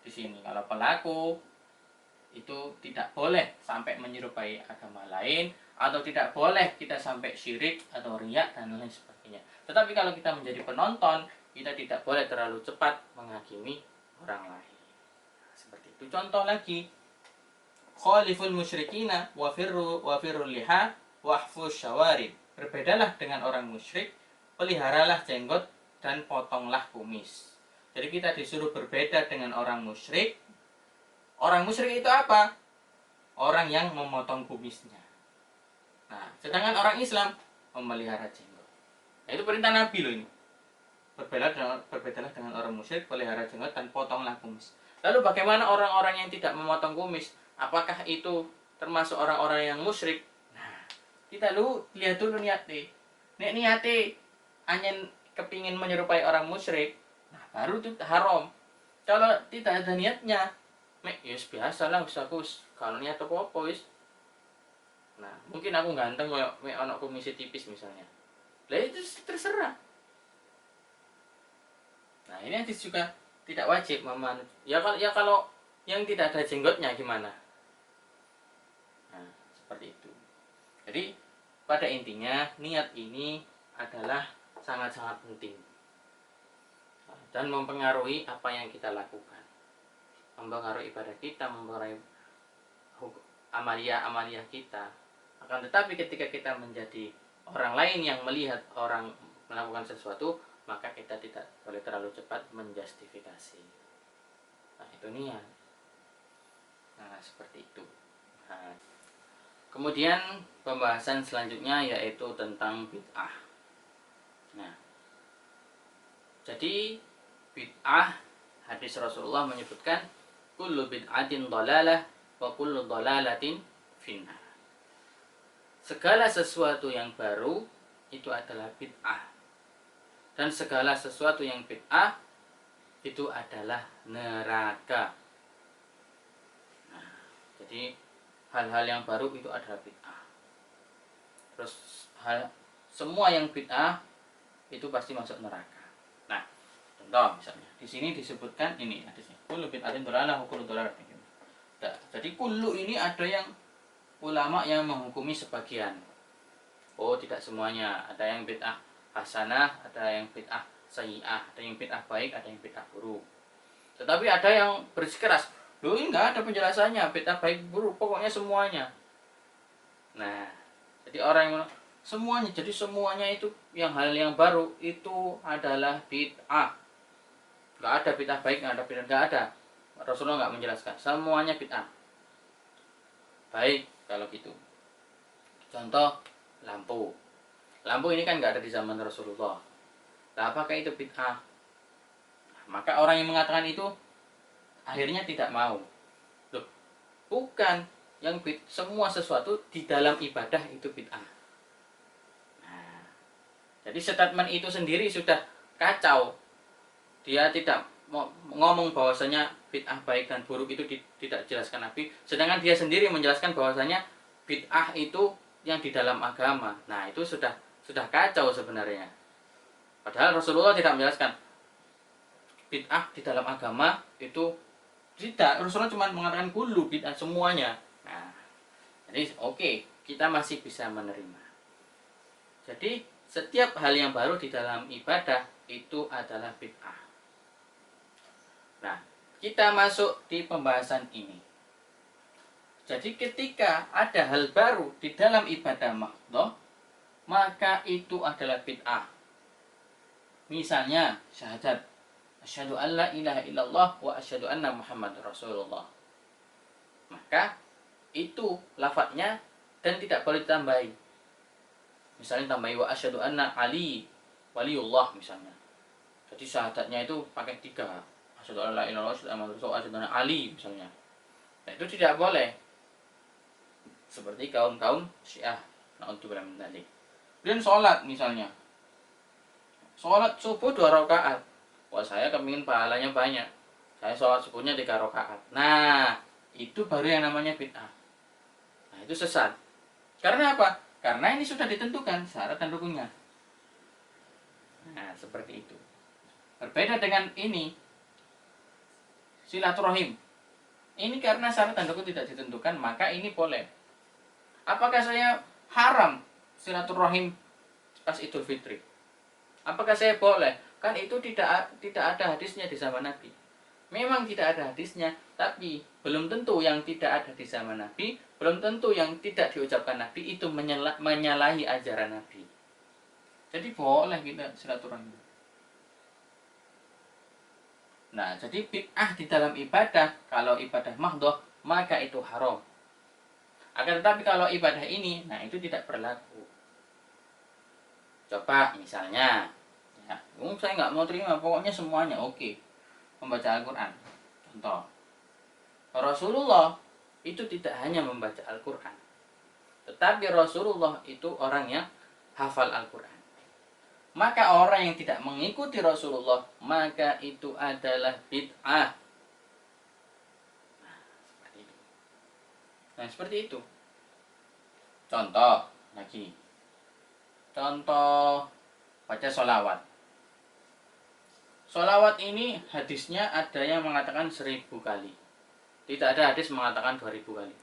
di sini. Kalau pelaku itu tidak boleh sampai menyerupai agama lain, atau tidak boleh kita sampai syirik atau riya dan lain sebagainya. Tetapi kalau kita menjadi penonton, kita tidak boleh terlalu cepat menghakimi orang lain. Seperti itu. Contoh lagi, khaliful musyrikina wa firrul liha wahfuz syawarib. Berbedalah dengan orang musyrik, peliharalah jenggot dan potonglah kumis. Jadi kita disuruh berbeda dengan orang musyrik. Orang musyrik itu apa? Orang yang memotong kumisnya. Nah, sedangkan orang Islam memelihara jenggot. Nah, itu perintah Nabi loh ini. Berbedalah dengan orang musyrik, pelihara jenggot dan potonglah kumis. Lalu bagaimana orang-orang yang tidak memotong kumis? Apakah itu termasuk orang-orang yang musyrik? Nah, kita lihat dulu niatnya. Niatnya hanya kepingin menyerupai orang musyrik, nah baru itu haram. Kalau tidak ada niatnya, yes biasa lah, aku kalau niat apa wis. Nah, mungkin aku ganteng kayak anak komisi tipis misalnya. Lah itu terserah. Nah, ini hadis juga tidak wajib memanut. Ya kalau yang tidak ada jenggotnya gimana? Nah, seperti itu. Jadi pada intinya niat ini adalah sangat-sangat penting dan mempengaruhi apa yang kita lakukan, mempengaruhi ibadah kita, mempengaruhi amalia kita. Akan tetapi ketika kita menjadi orang lain yang melihat orang melakukan sesuatu, maka kita tidak boleh terlalu cepat menjustifikasi. Nah, itu niat. Nah, seperti itu. Nah, kemudian pembahasan selanjutnya yaitu tentang bid'ah. Nah, jadi bid'ah, hadis Rasulullah menyebutkan kullu bid'atin dhalalah wa kullu dhalalatin finnar. Segala sesuatu yang baru itu adalah bid'ah. Dan segala sesuatu yang bid'ah itu adalah neraka. Nah, jadi hal-hal yang baru itu adalah bid'ah. Terus semua yang bid'ah itu pasti masuk neraka. Nah, contoh misalnya di sini disebutkan ini hadisnya kullu bid'atin dhalalah wa kullu dhalalatin finnar. Jadi kullu ini ada yang ulama yang menghukumi sebagian. Oh, tidak semuanya. Ada yang bid'ah hasanah, ada yang bid'ah sayyi'ah, ada yang bid'ah baik, ada yang bid'ah buruk. Tetapi ada yang bersikeras, loh ini enggak ada penjelasannya, bid'ah baik buruk, pokoknya semuanya. Nah, Jadi orang yang semuanya, jadi semuanya itu yang hal yang baru itu adalah bid'ah. Nggak ada bid'ah baik, nggak ada bid'ah, nggak ada. Rasulullah nggak menjelaskan, semuanya bid'ah. Baik kalau gitu. Contoh lampu. Lampu ini kan nggak ada di zaman Rasulullah. Nah, apakah itu bid'ah? Maka orang yang mengatakan itu akhirnya tidak mau. Loh, bukan. Semua sesuatu di dalam ibadah itu bid'ah. Nah, jadi statement itu sendiri sudah kacau. Dia tidak ngomong bahwasanya bid'ah baik dan buruk itu tidak dijelaskan Nabi, sedangkan dia sendiri menjelaskan bahwasanya bid'ah itu yang di dalam agama. Nah, itu sudah kacau sebenarnya. Padahal Rasulullah tidak menjelaskan bid'ah di dalam agama itu tidak. Rasulullah cuma mengatakan kullu bid'ah, semuanya. Nah, jadi oke, kita masih bisa menerima. Jadi setiap hal yang baru di dalam ibadah itu adalah bid'ah. Nah, kita masuk di pembahasan ini. Jadi ketika ada hal baru di dalam ibadah mahdhah, maka itu adalah bid'ah. Misalnya syahadat, asyhadu an la ilaha illallah wa asyhadu anna Muhammad Rasulullah. Maka itu lafadznya dan tidak boleh ditambahi. Misalnya tambahi wa asyhadu anna Ali waliullah misalnya. Jadi syahadatnya itu pakai 3. Asyhadu an la ilaha illallah wa asyhadu anna Ali misalnya. Nah, itu tidak boleh. Seperti kaum-kaum Syiah. Na'udzubillah min dzalik. Kemudian sholat misalnya. Sholat subuh 2 rakaat. Wah, saya kepingin pahalanya banyak. Saya sholat subuhnya 3 rakaat. Nah, itu baru yang namanya bid'ah. Nah, itu sesat. Karena apa? Karena ini sudah ditentukan syarat dan rukunnya. Nah, seperti itu. Berbeda dengan ini, silaturahim. Ini karena syarat dan rukun tidak ditentukan, maka ini boleh. Apakah saya haram silaturahim pas Idul Fitri? Apakah saya boleh? Kan itu tidak ada hadisnya di zaman Nabi. Memang tidak ada hadisnya, tapi belum tentu yang tidak ada di zaman Nabi, belum tentu yang tidak diucapkan Nabi itu menyalahi ajaran Nabi. Jadi boleh kita silaturahim. Nah, jadi bid'ah di dalam ibadah, kalau ibadah mahdhah, maka itu haram. Akan tetapi kalau ibadah ini, nah itu tidak berlaku. Coba misalnya, ya, saya nggak mau terima, pokoknya semuanya oke. Membaca Al-Quran, contoh. Rasulullah itu tidak hanya membaca Al-Quran, tetapi Rasulullah itu orang yang hafal Al-Quran. Maka orang yang tidak mengikuti Rasulullah, maka itu adalah bid'ah. Nah, seperti itu. Contoh lagi. Contoh baca sholawat. Sholawat ini hadisnya ada yang mengatakan 1000 kali. Tidak ada hadis mengatakan 2000 kali.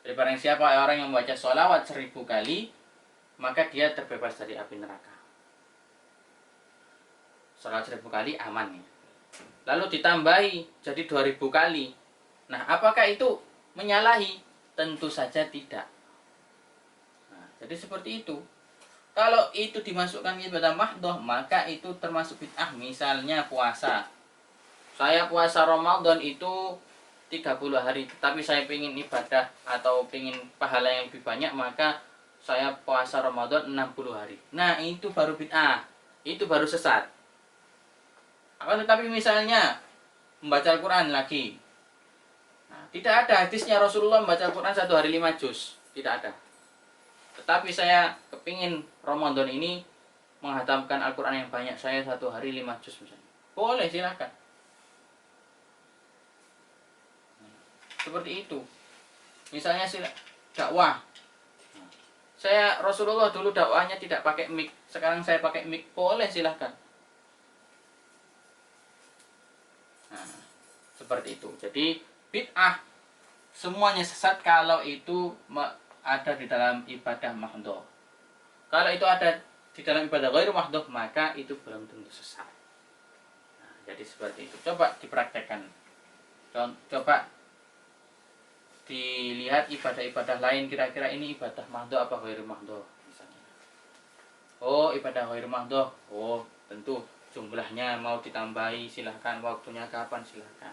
Jadi barang siapa orang yang membaca sholawat 1000 kali, maka dia terbebas dari api neraka. Sholawat 1000 kali aman ya. Lalu ditambahi jadi 2000 kali. Nah, apakah itu menyalahi? Tentu saja tidak. Nah, jadi seperti itu. Kalau itu dimasukkan ibadah mahdhah, maka itu termasuk bid'ah. Misalnya puasa. Saya puasa Ramadan itu 30 hari, tapi saya ingin ibadah atau ingin pahala yang lebih banyak, maka saya puasa Ramadan 60 hari. Nah, itu baru bid'ah. Itu baru sesat. Akan tetapi misalnya membaca Al-Quran lagi. Nah, tidak ada hadisnya Rasulullah membaca Al-Quran 1 hari 5 juz. Tidak ada. Tetapi saya kepingin Ramadan ini menghatamkan Al-Quran yang banyak, saya 1 hari 5 juz misalnya. Boleh, silakan. Seperti itu. Misalnya dakwah. Saya Rasulullah dulu dakwahnya tidak pakai mic, sekarang saya pakai mic. Boleh, silakan. Nah, seperti itu. Jadi bid'ah semuanya sesat kalau itu ada di dalam ibadah mahdhah. Kalau itu ada di dalam ibadah ghairu mahdhah, maka itu belum tentu sesat. Nah, jadi seperti itu. Coba dipraktekkan. Coba dilihat ibadah-ibadah lain, kira-kira ini ibadah mahdhu apa ghairu mahdhu misalnya. Oh, ibadah ghairu mahdhu. Oh, tentu jumlahnya mau ditambahi silahkan, waktunya kapan silahkan.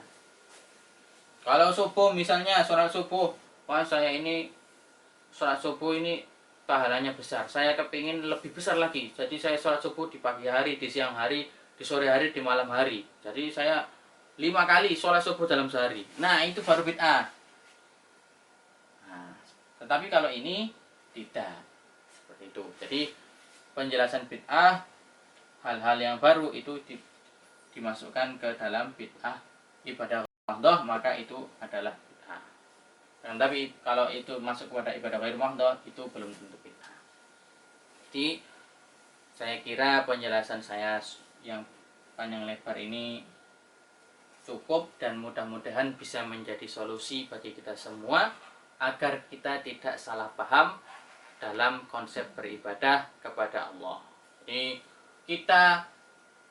Kalau subuh misalnya, sholat subuh, wah saya ini sholat subuh ini pahalanya besar, saya kepingin lebih besar lagi, jadi saya sholat subuh di pagi hari, di siang hari, di sore hari, di malam hari, jadi saya 5 kali sholat subuh dalam sehari. Nah, itu baru bid'ah. Nah, tetapi kalau ini tidak seperti itu. Jadi penjelasan bid'ah, hal-hal yang baru itu dimasukkan ke dalam bid'ah ibadah mahdhah, maka itu adalah bid'ah. Dan tapi kalau itu masuk kepada ibadah ghairu mahdhah, itu belum tentu bid'ah. Jadi saya kira penjelasan saya yang panjang lebar ini cukup dan mudah-mudahan bisa menjadi solusi bagi kita semua agar kita tidak salah paham dalam konsep beribadah kepada Allah. Jadi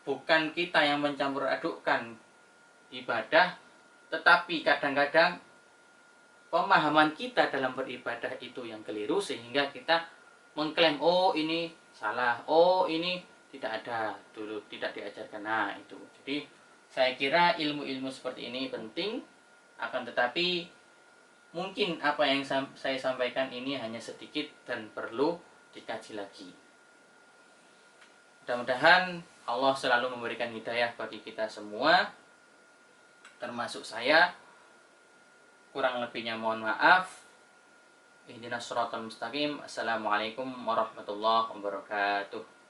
bukan kita yang mencampur adukkan ibadah, tetapi kadang-kadang pemahaman kita dalam beribadah itu yang keliru sehingga kita mengklaim, oh ini salah, oh ini tidak ada dulu, tidak diajarkan. Nah itu, jadi saya kira ilmu-ilmu seperti ini penting, akan tetapi mungkin apa yang saya sampaikan ini hanya sedikit dan perlu dikaji lagi. Mudah-mudahan Allah selalu memberikan hidayah bagi kita semua, termasuk saya. Kurang lebihnya mohon maaf. Ihdinas siratal mustaqim. Assalamualaikum warahmatullahi wabarakatuh.